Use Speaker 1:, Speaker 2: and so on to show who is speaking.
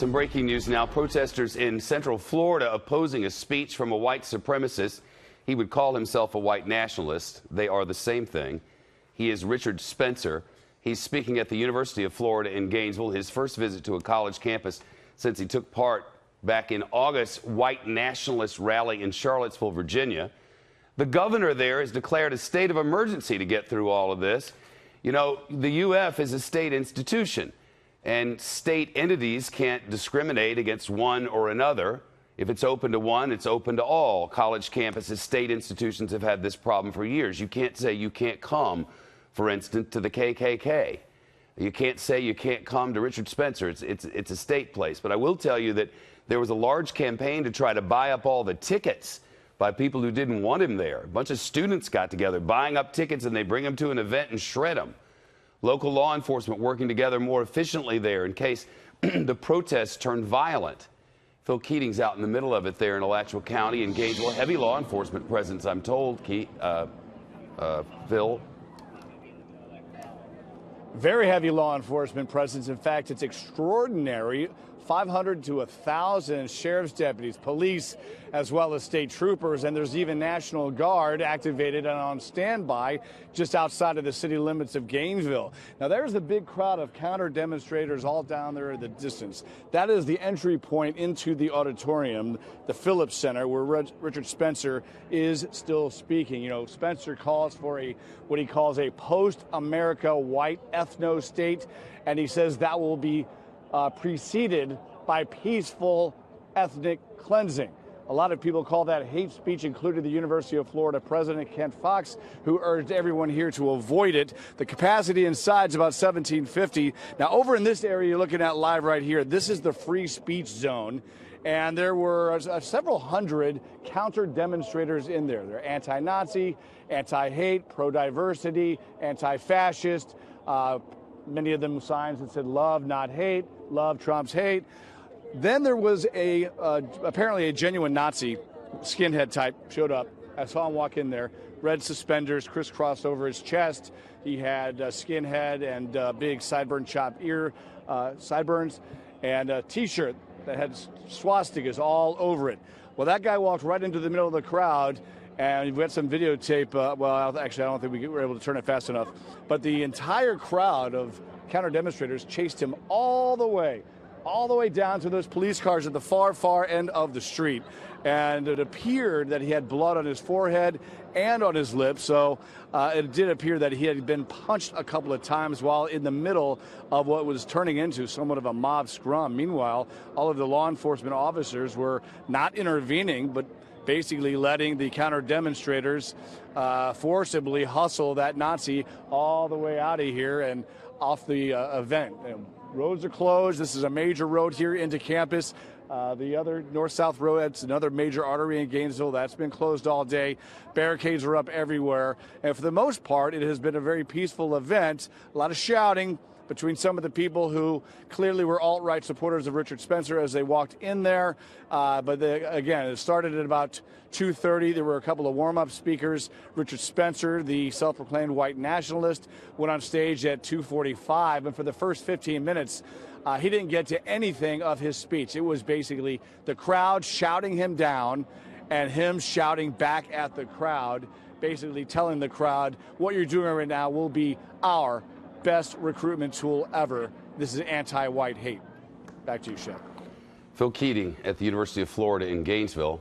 Speaker 1: Some breaking news now. Protesters in Central Florida opposing a speech from a white supremacist. He would call himself a white nationalist. They are the same thing. He is Richard Spencer. He's speaking at the University of Florida in Gainesville, his first visit to a college campus since he took part back in August's white nationalist rally in Charlottesville, Virginia. The governor there has declared a state of emergency to get through all of this. You know, the UF is a state institution, and state entities can't discriminate against one or another. If it's open to one, it's open to all. College campuses, state institutions have had this problem for years. You can't say you can't come, for instance, to the KKK. You can't say you can't come to Richard Spencer. It's a state place. But I will tell you that there was a large campaign to try to buy up all the tickets by people who didn't want him there. A bunch of students got together buying up tickets, and they bring them to an event and shred them. Local law enforcement working together more efficiently there in case the protests turned violent. Phil Keating's out in the middle of it there in Alachua County in Gainesville. Heavy law enforcement presence, I'm told, Phil.
Speaker 2: Very heavy law enforcement presence. In fact, it's extraordinary. 500 to 1,000 sheriff's deputies, police, as well as state troopers, and there's even National Guard activated and on standby just outside of the city limits of Gainesville. Now, there's a big crowd of counter-demonstrators all down there in the distance. That is the entry point into the auditorium, the Phillips Center, where Richard Spencer is still speaking. You know, Spencer calls for what he calls a post-America white ethno-state, and he says that will be preceded by peaceful ethnic cleansing. A lot of people call that hate speech, including the University of Florida President Kent Fox, who urged everyone here to avoid it. The capacity inside is about 1,750. Now, over in this area you're looking at live right here, this is the free speech zone. And there were several hundred counter-demonstrators in there. They're anti-Nazi, anti-hate, pro-diversity, anti-fascist. Many of them signs that said love, not hate, love trumps hate. Then there was apparently a genuine Nazi skinhead type showed up. I saw him walk in there, red suspenders crisscrossed over his chest. He had skinhead and big sideburn chopped ear sideburns and a T-shirt that had swastikas all over it. Well, that guy walked right into the middle of the crowd. And we had some videotape. Well, actually, I don't think we were able to turn it fast enough. But the entire crowd of counter-demonstrators chased him all the way down to those police cars at the far, far end of the street. And it appeared that he had blood on his forehead and on his lips. So it did appear that he had been punched a couple of times while in the middle of what was turning into somewhat of a mob scrum. Meanwhile, all of the law enforcement officers were not intervening, but basically letting the counter-demonstrators forcibly hustle that Nazi all the way out of here and off the event. Roads are closed. This is a major road here into campus. The other north-south road, that's another major artery in Gainesville. That's been closed all day. Barricades are up everywhere. And for the most part, it has been a very peaceful event. A lot of shouting between some of the people who clearly were alt-right supporters of Richard Spencer as they walked in there. Again, it started at about 2:30. There were a couple of warm-up speakers. Richard Spencer, the self-proclaimed white nationalist, went on stage at 2:45. And for the first 15 minutes, he didn't get to anything of his speech. It was basically the crowd shouting him down and him shouting back at the crowd, basically telling the crowd, what you're doing right now will be our best recruitment tool ever. This is anti-white hate. Back to you, Shep.
Speaker 1: Phil Keating at the University of Florida in Gainesville.